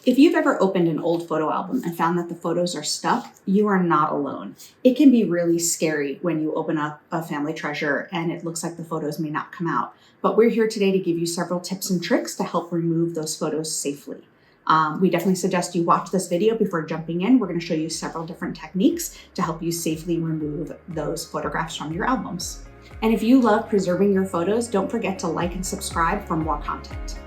If you've ever opened an old photo album and found that the photos are stuck, you are not alone. It can be really scary when you open up a family treasure and it looks like the photos may not come out. But we're here today to give you several tips and tricks to help remove those photos safely. We definitely suggest you watch this video before jumping in. We're going to show you several different techniques to help you safely remove those photographs from your albums. And if you love preserving your photos, don't forget to like and subscribe for more content.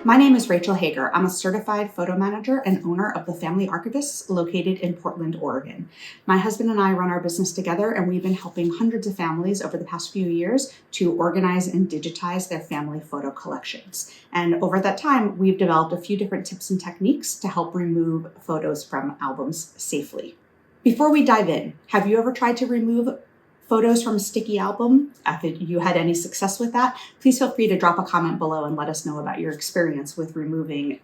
My name is Rachel Hagar. I'm a certified photo manager and owner of the Family Archivists located in Portland, Oregon. My husband and I run our business together, and we've been helping hundreds of families over the past few years to organize and digitize their family photo collections. And over that time, we've developed a few different tips and techniques to help remove photos from albums safely. Before we dive in, have you ever tried to remove photos from a sticky album? If you had any success with that, please feel free to drop a comment below and let us know about your experience with removing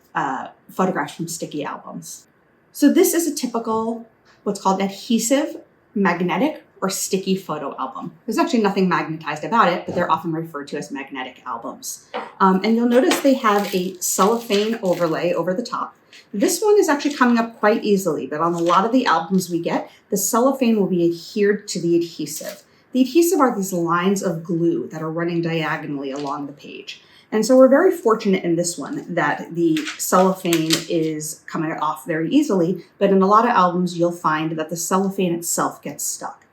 photographs from sticky albums. So this is a typical, what's called adhesive, magnetic, or sticky photo album. There's actually nothing magnetized about it, but they're often referred to as magnetic albums. And you'll notice they have a cellophane overlay over the top. This one is actually coming up quite easily, but on a lot of the albums we get, the cellophane will be adhered to the adhesive. The adhesive are these lines of glue that are running diagonally along the page. And so we're very fortunate in this one that the cellophane is coming off very easily, but in a lot of albums you'll find that the cellophane itself gets stuck.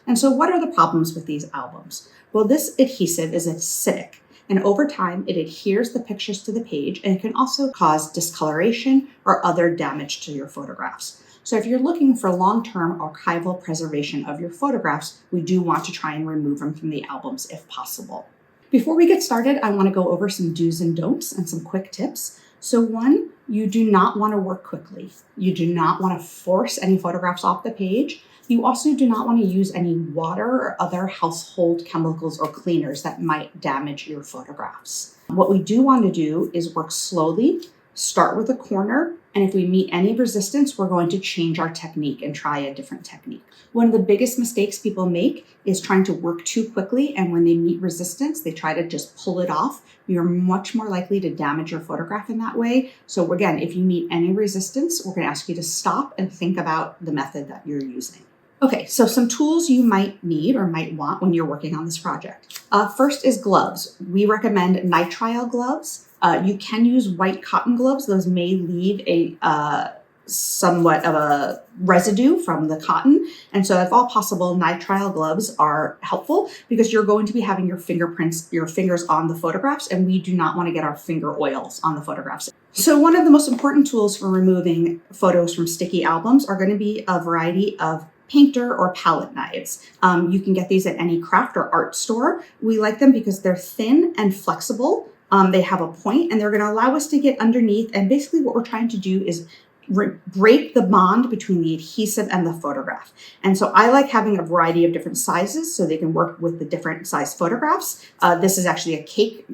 And so what are the problems with these albums? Well, this adhesive is acidic. And over time, it adheres the pictures to the page, and it can also cause discoloration or other damage to your photographs. So if you're looking for long-term archival preservation of your photographs, we do want to try and remove them from the albums if possible. Before we get started, I want to go over some do's and don'ts and some quick tips. So one, you do not want to work quickly. You do not want to force any photographs off the page. You also do not want to use any water or other household chemicals or cleaners that might damage your photographs. What we do want to do is work slowly, start with a corner, and if we meet any resistance, we're going to change our technique and try a different technique. One of the biggest mistakes people make is trying to work too quickly, and when they meet resistance, they try to just pull it off. You're much more likely to damage your photograph in that way. So again, if you meet any resistance, we're going to ask you to stop and think about the method that you're using. Okay, so some tools you might need or might want when you're working on this project. First is gloves. We recommend nitrile gloves. You can use white cotton gloves. Those may leave a somewhat of a residue from the cotton. And so if all possible, nitrile gloves are helpful because you're going to be having your fingers on the photographs, and we do not want to get our finger oils on the photographs. So one of the most important tools for removing photos from sticky albums are going to be a variety of painter or palette knives. You can get these at any craft or art store. We like them because they're thin and flexible. They have a point, and they're going to allow us to get underneath. And basically what we're trying to do is break the bond between the adhesive and the photograph. And so I like having a variety of different sizes so they can work with the different size photographs. This is actually a cake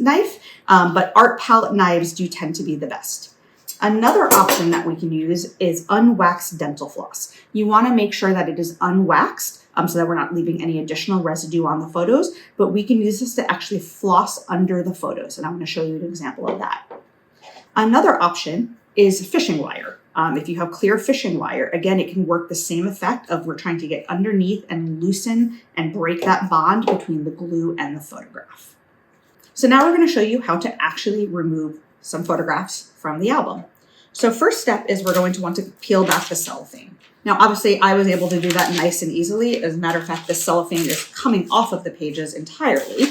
knife, but art palette knives do tend to be the best. Another option that we can use is unwaxed dental floss. You want to make sure that it is unwaxed so that we're not leaving any additional residue on the photos, but we can use this to actually floss under the photos, and I'm going to show you an example of that. Another option is fishing wire. If you have clear fishing wire, again, it can work the same effect of we're trying to get underneath and loosen and break that bond between the glue and the photograph. So now we're going to show you how to actually remove some photographs from the album. So first step is we're going to want to peel back the cellophane. Now, obviously, I was able to do that nice and easily. As a matter of fact, the cellophane is coming off of the pages entirely.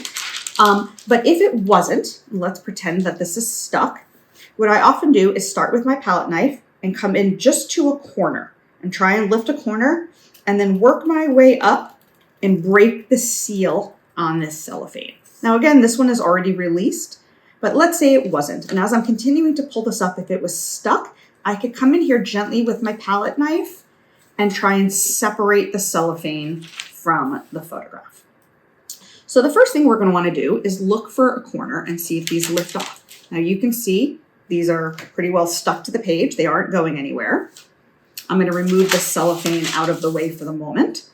But if it wasn't, let's pretend that this is stuck. What I often do is start with my palette knife and come in just to a corner and try and lift a corner and then work my way up and break the seal on this cellophane. Now, again, this one is already released. But let's say it wasn't. And as I'm continuing to pull this up, if it was stuck, I could come in here gently with my palette knife and try and separate the cellophane from the photograph. So the first thing we're going to want to do is look for a corner and see if these lift off. Now you can see These are pretty well stuck to the page. They aren't going anywhere. I'm going to remove the cellophane out of the way for the moment.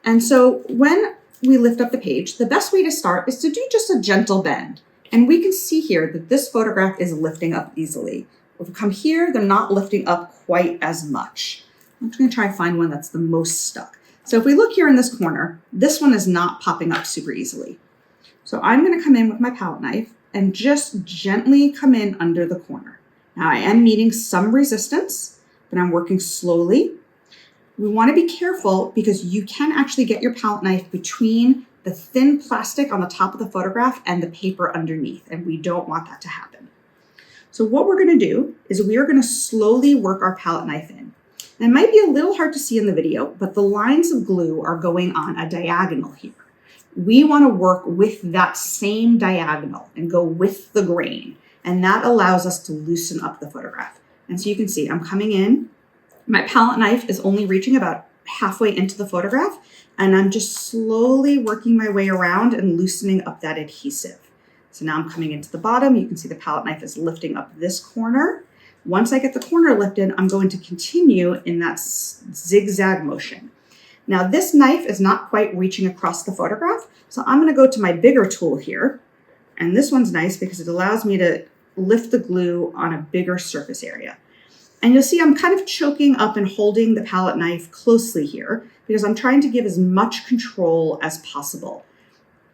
And so when we lift up the page, the best way to start is to do just a gentle bend. And we can see here that this photograph is lifting up easily. If we come here, they're not lifting up quite as much. I'm just going to try and find one that's the most stuck. So if we look here in this corner, this one is not popping up super easily. So I'm going to come in with my palette knife and just gently come in under the corner. Now I am meeting some resistance, but I'm working slowly. We want to be careful because you can actually get your palette knife between the thin plastic on the top of the photograph and the paper underneath, and we don't want that to happen. So what we're going to do is we are going to slowly work our palette knife in. And it might be a little hard to see in the video, but the lines of glue are going on a diagonal here. We want to work with that same diagonal and go with the grain, and that allows us to loosen up the photograph. And so you can see I'm coming in. My palette knife is only reaching about halfway into the photograph, and I'm just slowly working my way around and loosening up that adhesive. So now I'm coming into the bottom. You can see the palette knife is lifting up this corner. Once I get the corner lifted, I'm going to continue in that zigzag motion. Now this knife is not quite reaching across the photograph, so I'm going to go to my bigger tool here. And this one's nice because it allows me to lift the glue on a bigger surface area. And you'll see I'm kind of choking up and holding the palette knife closely here because I'm trying to give as much control as possible.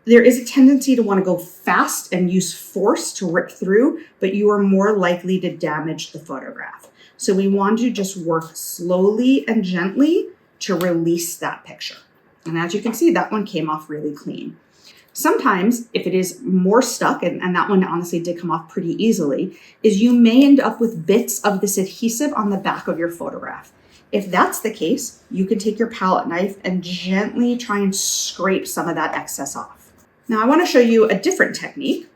There is a tendency to want to go fast and use force to rip through, but you are more likely to damage the photograph. So we want to just work slowly and gently to release that picture. And as you can see, that one came off really clean. Sometimes, if it is more stuck, and that one honestly did come off pretty easily, is you may end up with bits of this adhesive on the back of your photograph. If that's the case, you can take your palette knife and gently try and scrape some of that excess off. Now I want to show you a different technique.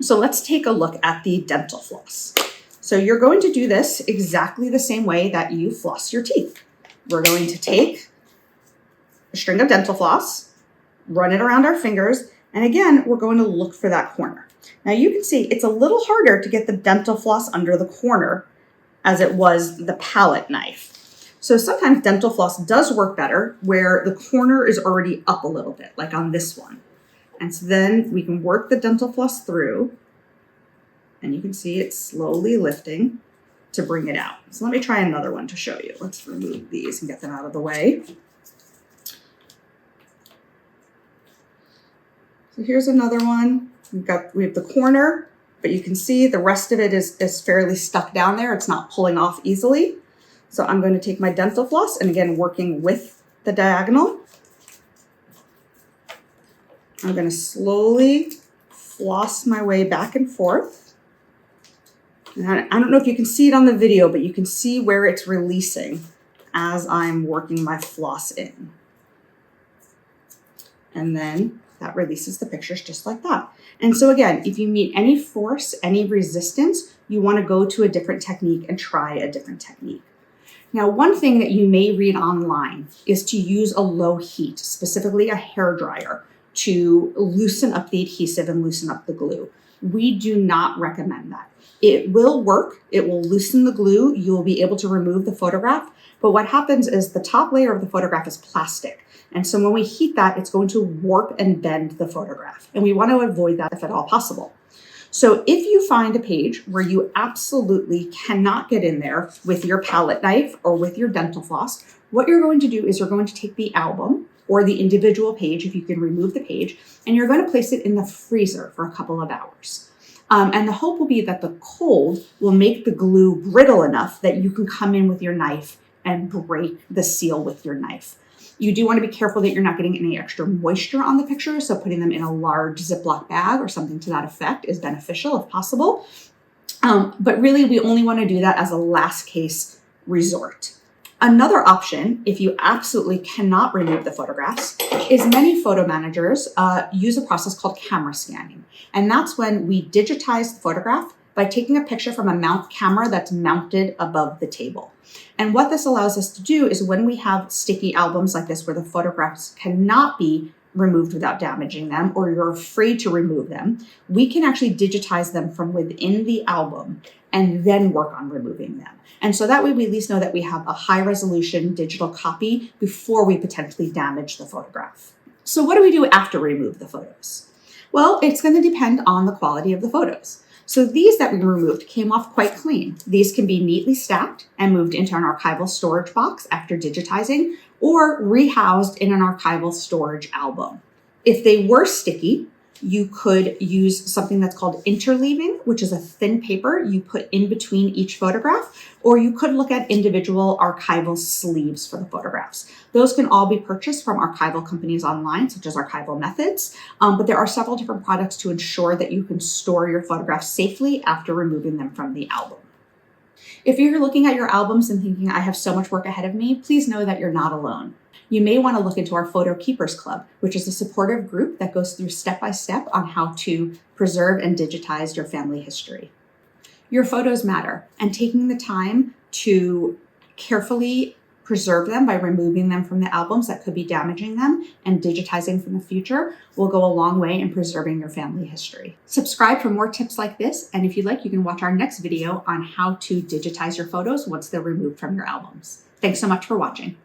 So let's take a look at the dental floss. So you're going to do this exactly the same way that you floss your teeth. We're going to take a string of dental floss, run it around our fingers, and again, we're going to look for that corner. Now you can see it's a little harder to get the dental floss under the corner as it was the palette knife. So sometimes dental floss does work better where the corner is already up a little bit, like on this one. And so then we can work the dental floss through, and you can see it's slowly lifting to bring it out. So let me try another one to show you. Let's remove these and get them out of the way. So here's another one. We have the corner, but you can see the rest of it is fairly stuck down there. It's not pulling off easily. So I'm going to take my dental floss and again, working with the diagonal. I'm going to slowly floss my way back and forth. And I don't know if you can see it on the video, but you can see where it's releasing as I'm working my floss in. And then that releases the pictures just like that. And so again, if you meet any force, any resistance, you want to go to a different technique and try a different technique. Now, one thing that you may read online is to use a low heat, specifically a hairdryer, to loosen up the adhesive and loosen up the glue. We do not recommend that. It will work. It will loosen the glue. You will be able to remove the photograph. But what happens is the top layer of the photograph is plastic. And so when we heat that, it's going to warp and bend the photograph. And we want to avoid that if at all possible. So if you find a page where you absolutely cannot get in there with your palette knife or with your dental floss, what you're going to do is you're going to take the album or the individual page, if you can remove the page, and you're going to place it in the freezer for a couple of hours. And the hope will be that the cold will make the glue brittle enough that you can come in with your knife and break the seal with your knife. You do want to be careful that you're not getting any extra moisture on the picture, so putting them in a large Ziploc bag or something to that effect is beneficial if possible. But really, we only want to do that as a last case resort. Another option, if you absolutely cannot remove the photographs, is many photo managers use a process called camera scanning. And that's when we digitize the photograph by taking a picture from a mount camera that's mounted above the table. And what this allows us to do is when we have sticky albums like this where the photographs cannot be removed without damaging them, or you're afraid to remove them, we can actually digitize them from within the album and then work on removing them. And so that way we at least know that we have a high resolution digital copy before we potentially damage the photograph. So what do we do after we remove the photos? Well, it's going to depend on the quality of the photos. So these that we removed came off quite clean. These can be neatly stacked and moved into an archival storage box after digitizing, or rehoused in an archival storage album. If they were sticky, you could use something that's called interleaving, which is a thin paper you put in between each photograph, or you could look at individual archival sleeves for the photographs. Those can all be purchased from archival companies online, such as Archival Methods, but there are several different products to ensure that you can store your photographs safely after removing them from the album. If you're looking at your albums and thinking, I have so much work ahead of me, please know that you're not alone. You may want to look into our Photo Keepers Club, which is a supportive group that goes through step-by-step on how to preserve and digitize your family history. Your photos matter, and taking the time to carefully preserve them by removing them from the albums that could be damaging them and digitizing from the future will go a long way in preserving your family history. Subscribe for more tips like this, and if you'd like, you can watch our next video on how to digitize your photos once they're removed from your albums. Thanks so much for watching.